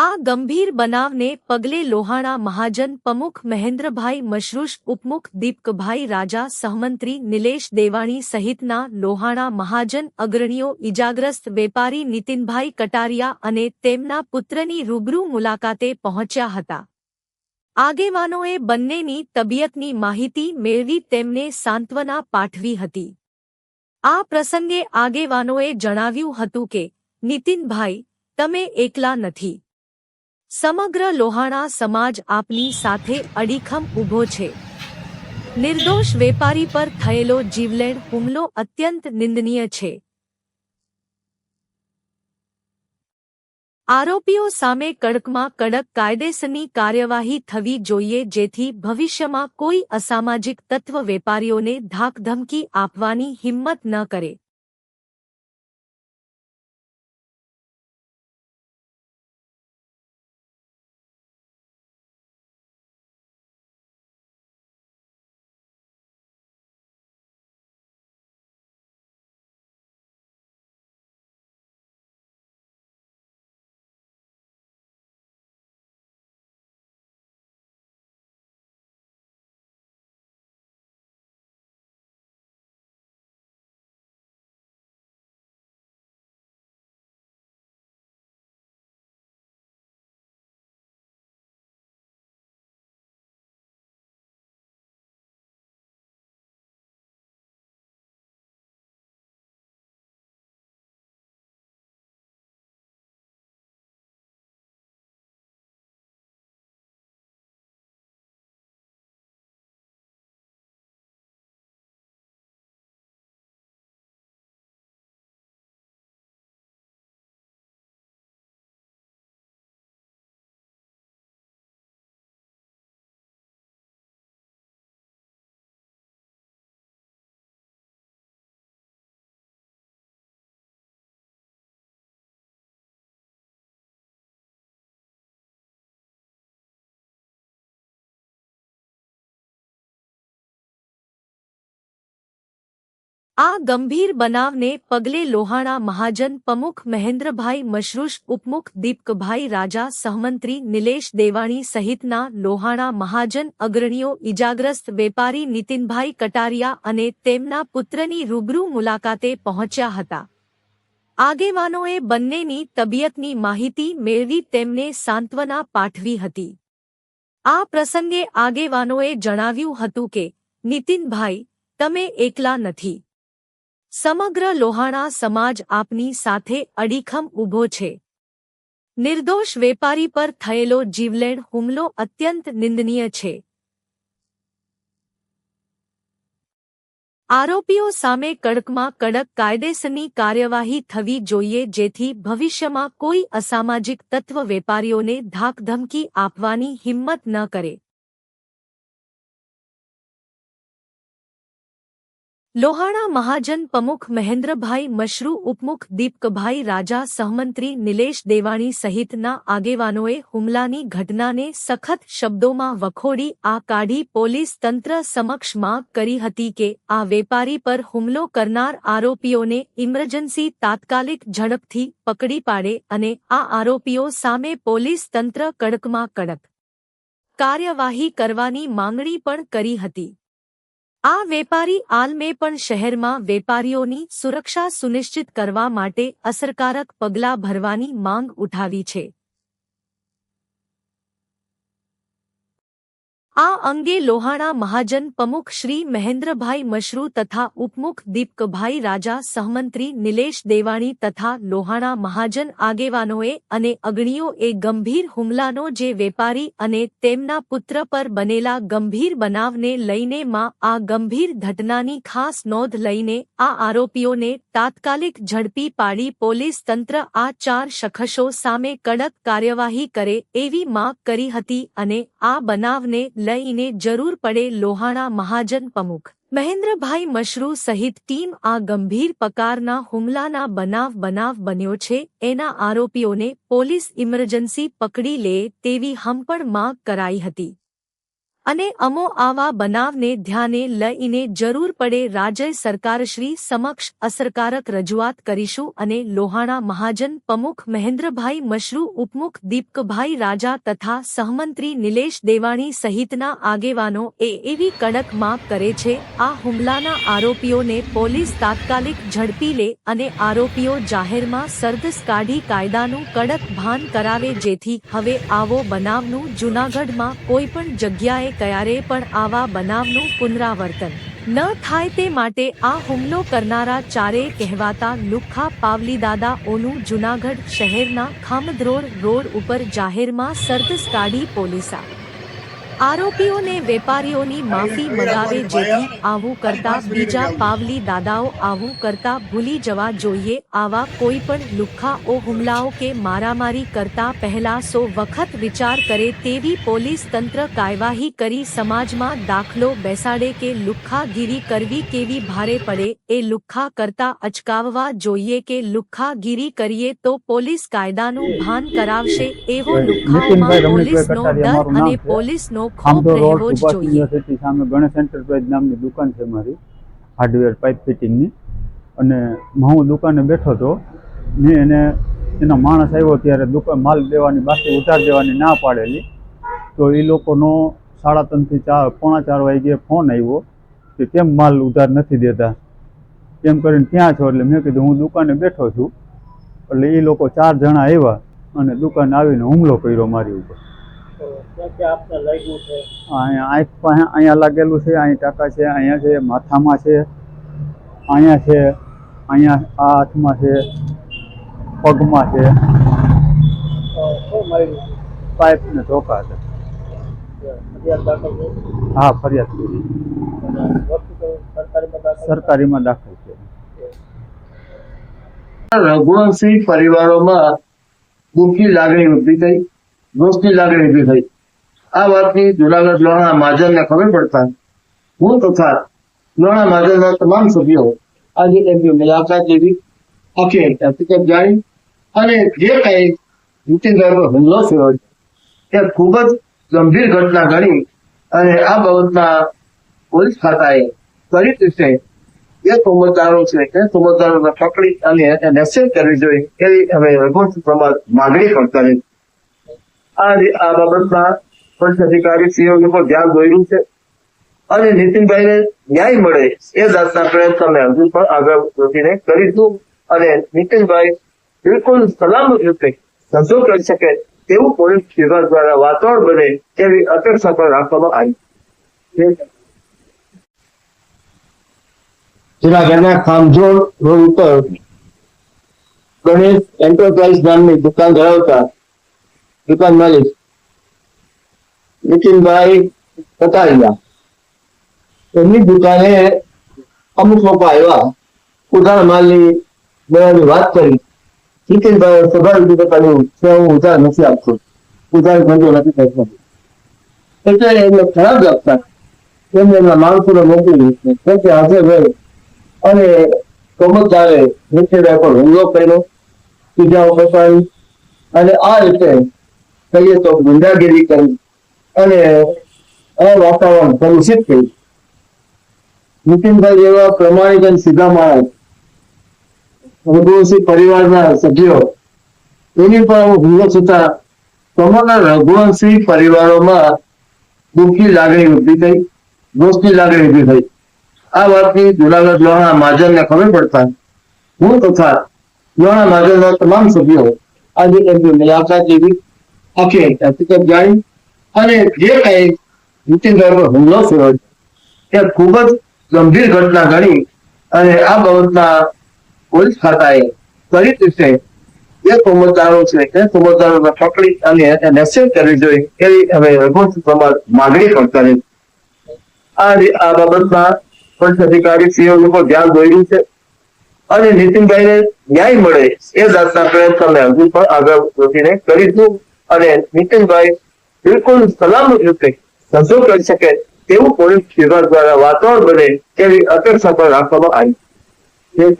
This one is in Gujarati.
આ ગંભીર બનાવને પગલે લોહાણા મહાજન પ્રમુખ મહેન્દ્રભાઈ મશરૂષ, ઉપમુખ દીપકભાઈ રાજા, સહમંત્રી નિલેશ દેવાણી સહિતના લોહાણા મહાજન અગ્રણીઓ, ઇજાગ્રસ્ત વેપારી નીતિનભાઈ કટારિયા અને તેમના પુત્રની રૂબરૂ મુલાકાતે પહોંચ્યા હતા. આગેવાનોએ બંનેની તબિયતની માહિતી મેળવી તેમને સાંત્વના પાઠવી હતી. આ પ્રસંગે આગેવાનોએ જણાવ્યું હતું કે, નીતિનભાઈ, તમે એકલા નથી. સમગ્ર લોહાણા સમાજ આપની સાથે અડીખમ ઊભો છે. નિર્દોષ વેપારી પર થયેલો જીવલેણ હુમલો અત્યંત નિંદનીય છે. આરોપીઓ સામે કડકમાં કડક કાયદેસરની કાર્યવાહી થવી જોઈએ, જેથી ભવિષ્યમાં કોઈ અસામાજિક તત્વ વેપારીઓને ધાકધમકી આપવાની હિંમત ન કરે. આ ગંભીર બનાવને પગલે લોહાણા મહાજન પ્રમુખ મહેન્દ્રભાઈ મશરૂષ, ઉપમુખ દીપકભાઈ રાજા, સહમંત્રી નિલેશ દેવાણી સહિતના લોહાણા મહાજન અગ્રણીઓ, ઇજાગ્રસ્ત વેપારી નીતિનભાઈ કટારિયા અને તેમના પુત્રની રૂબરૂ મુલાકાતે પહોંચ્યા હતા. આગેવાનોએ બંનેની તબિયતની માહિતી મેળવી તેમને સાંત્વના પાઠવી હતી. આ પ્રસંગે આગેવાનોએ જણાવ્યું હતું કે, નીતિનભાઈ, તમે એકલા નથી. સમગ્ર લોહાણા સમાજ આપની સાથે અડીખમ ઊભો છે. નિર્દોષ વેપારી પર થયેલો જીવલેણ હુમલો અત્યંત નિંદનીય છે. આરોપીઓ સામે કડકમાં કડક કાયદેસરની કાર્યવાહી થવી જોઈએ, જેથી ભવિષ્યમાં કોઈ અસામાજિક તત્વ વેપારીઓને ધાકધમકી આપવાની હિંમત ન કરે. લોહાણા મહાજન પ્રમુખ મહેન્દ્રભાઈ મશરૂ, ઉપમુખ દીપકભાઈ રાજા, સહમંત્રી નિલેશ દેવાણી સહિતના આગેવાનોએ હુમલાની ઘટનાને સખત શબ્દોમાં વખોડી આ કાઢી પોલીસ તંત્ર સમક્ષ માંગ કરી હતી કે આ વેપારી પર હુમલો કરનાર આરોપીઓને ઇમરજન્સી તાત્કાલિક ઝડપથી પકડી પાડે અને આ આરોપીઓ સામે પોલીસ તંત્ર કડકમાં કડક કાર્યવાહી કરવાની માંગણી પણ કરી હતી. આ વેપારી આલમે પણ શહેરમાં વેપારીઓની સુરક્ષા સુનિશ્ચિત કરવા માટે અસરકારક પગલાં ભરવાની માંગ ઉઠાવી છે. આ અંગે લોહાણા મહાજન પ્રમુખ શ્રી મહેન્દ્રભાઈ મશરૂ તથા ઉપમુખ દીપકભાઈ રાજા, સહમંત્રી નિલેશ દેવાણી તથા લોહાણા મહાજન આગેવાનોએ અને અગ્રણીઓએ ગંભીર હુમલાનો જે વેપારી અને તેમના પુત્ર પર બનેલા ગંભીર બનાવને લઈને આ ગંભીર ઘટનાની ખાસ નોંધ લઈને આ આરોપીઓને તાત્કાલિક ઝડપી પાડી પોલીસ તંત્ર આ 4 શખ્સો સામે કડક કાર્યવાહી કરે એવી માંગ કરી હતી અને આ બનાવને લઈને જરૂર પડે લોહાણા મહાજન પ્રમુખ મહેન્દ્રભાઈ મશરૂ સહિત ટીમ આ ગંભીર પ્રકારના હુમલાના બનાવ બન્યો છે એના આરોપીઓને પોલીસ ઇમરજન્સી પકડી લે તેવી હંપણ માંગ કરાઈ હતી. અને અમો આવા બનાવને ધ્યાને લઈને જરૂર પડે રાજ્ય સરકારશ્રી સમક્ષ અસરકારક રજૂઆત કરીશું અને લોહાણા મહાજન પ્રમુખ મહેન્દ્રભાઈ મશરૂ ઉપમુખ દીપકભાઈ રાજા તથા સહમંત્રી નિલેશ દેવાણી સહિતના આગેવાનો એવી કડક માંગ કરે છે આ હુમલાના આરોપીઓને પોલીસ તાત્કાલિક ઝડપી લે અને આરોપીઓ જાહેરમાં સરઘસ કાઢી કાયદાનું કડક ભાન કરાવે જેથી હવે આવો બનાવનું જૂનાગઢમાં કોઈપણ જગ્યાએ ક્યારે પણ આવા બનાવનું પુનરાવર્તન ન થાય તે માટે આ હુમલો કરનારા ચારેય કહેવાતા લુખ્ખા પાવલીદાદાઓનું જૂનાગઢ શહેરના ખામદરોડ રોડ ઉપર જાહેરમાં સરઘસ કાઢી પોલીસા આરોપીઓને વેપારીઓની માફી મગાવે જેથી આવું કરતા બીજા પાવલી દાદાઓ આવું કરતા ભૂલી જવા જોઈએ આવા કોઈ પણ લુખ્ખાઓ હુમલાઓ કે મારામારી કરતા પહેલા 100 વખત વિચાર કરે તેવી પોલીસ તંત્ર કાર્યવાહી કરી સમાજમાં દાખલો બેસાડે કે લુખ્ખાગીરી કરવી કેવી ભારે પડે એ લુખ્ખા કરતા અચકાવવા જોઈએ કે લુખ્ખાગીરી કરીએ તો પોલીસ કાયદાનું ભાન કરાવશે એવો લુખ્ખાઓમાં પોલીસનો ડર અને પોલીસનો ખામદો રોડ સુભાષ યુનિવર્સિટી સામે ગણેશ એન્ટરપ્રાઇઝ નામની દુકાન છે મારી હાર્ડવેર પાઇપ ફિટિંગની અને હું દુકાને બેઠો હતો ને એને એનો માણસ આવ્યો ત્યારે દુકાન માલ દેવાની બાકી ઉધાર દેવાની ના પાડેલી તો એ લોકોનો 3:30 થી 4 વાગ્યે ફોન આવ્યો કે કેમ માલ ઉધાર નથી દેતા એમ કરીને ત્યાં છો એટલે મેં કીધું હું દુકાને બેઠો છું એટલે એ લોકો 4 જણા આવ્યા અને દુકાને આવીને હુમલો કર્યો મારી ઉપર અહીંયા લાગેલું છે અહીં ટાંકા છે અહીંયા છે માથામાં છે અહીંયા છે અહીંયા આ હાથમાં છે પગમાં છે પાઇપ ને ધોકા છે હા ફરિયાદ કરી સરકારીમાં દાખલ છે રઘુવંશી પરિવારોમાં દુઃખની લાગણી ઉભી થઈ રોષની લાગણી ઉભી થઈ આ વાતની જુનાગઢ લોહાણા મહાજનને ખબર પડતા હું તથા લોહાણા મહાજનના તમામ સભ્યો આજે એમની મુલાકાત લીધી આખી હકીકત જાણી અને જે કઈ નીતિનભાઈ પર હુમલો થયો એ ખૂબ જ ગંભીર ઘટના ગણી અને આ બાબતના પોલીસ ખાતાએ ત્વરિત રીતે એ તોમતદારો છે કે તોમતદારોને પકડી અને એક્શન કરવી જોઈએ એવી અમે રઘુવંશી સમાજ માંગણી કરતા રહી આ બાબતમાં પોલીસ અધિકારી સીઓ પર ધ્યાન દોર્યું છે અને નીતિનભાઈને ન્યાય મળે એ જાતના પ્રયત્ન અમે હજુ પણ આગળ વધીને કરીશું અને નીતિનભાઈ બિલકુલ સલામત રીતે ધંધો કરી શકે તેવું પોલીસ વિભાગ દ્વારા વાતાવરણ બને તેવી અપેક્ષા પણ રાખવામાં આવી જુનાગઢના ખામજોડ રોડ ઉપર ગણેશ એન્ટરપ્રાઇઝ નામની દુકાન ધરાવતા દુકાન માલિક નીતિનભાઈ કટારિયા એમની દુકાને અમુક લોકો આવ્યા ઉધાર માલની લેવાની વાત કરી નીતિનભાઈ સ્વાભાવિક રીતે કહ્યું કે હું ઉધાર નથી આપતો ઉધાર ધંધો નથી કરતો એટલે એમને ખરાબ લાગતા એમને એમના માણસોને મોકલી કે હાજર રહે અને તોમતદારે નીતિનભાઈ પર હુમલો કર્યો ઈજાઓ પહોંચાડી અને આ રીતે કહીએ તો ગુંડાગીરી કરી અને વાતાવરણ કલુષિત કર્યું નીતિનભાઈ જેવા પ્રમાણિક અને સીધા માણસ રઘુવંશી પરિવારના સભ્યો એની પર હુમલો થતા સમગ્ર રઘુવંશી પરિવારોમાં દુઃખની લાગણી ઉભી થઈ રોષની લાગણી ઉભી થઈ આ વાતની જુનાગઢ લોહાણા મહાજનને ખબર પડતા હું તથા લોહાણા મહાજનના તમામ સભ્યો આજે એમની મુલાકાત લીધી આખી હકીકત જાણી અને જે કઈ નીતિનભાઈ પર હુમલો થયો એ ખૂબ જ ગંભીર ઘટના ગણી અને આ બાબતના પોલીસ ખાતાએ ત્વરિત રીતે એ તોમતદારો છે કે તોમતદારોને પકડી અને એક્શન કરવી જોઈએ એવી અમે રઘુવંશી સમાજ માંગણી કરતા રહી આ બાબતમાં પોલીસ અધિકારી સીઓ પર ધ્યાન દોર્યું છે અને નીતિનભાઈને ન્યાય મળે એ જાતના પ્રયત્ન અમે હજુ પણ આગળ વધીને કરીશું અને નીતિનભાઈ બિલકુલ સલામત રીતે ધંધો કરી શકે તેવું પોલીસ વિભાગ દ્વારા વાતાવરણ બને તેવી અપેક્ષા પણ રાખવામાં આવી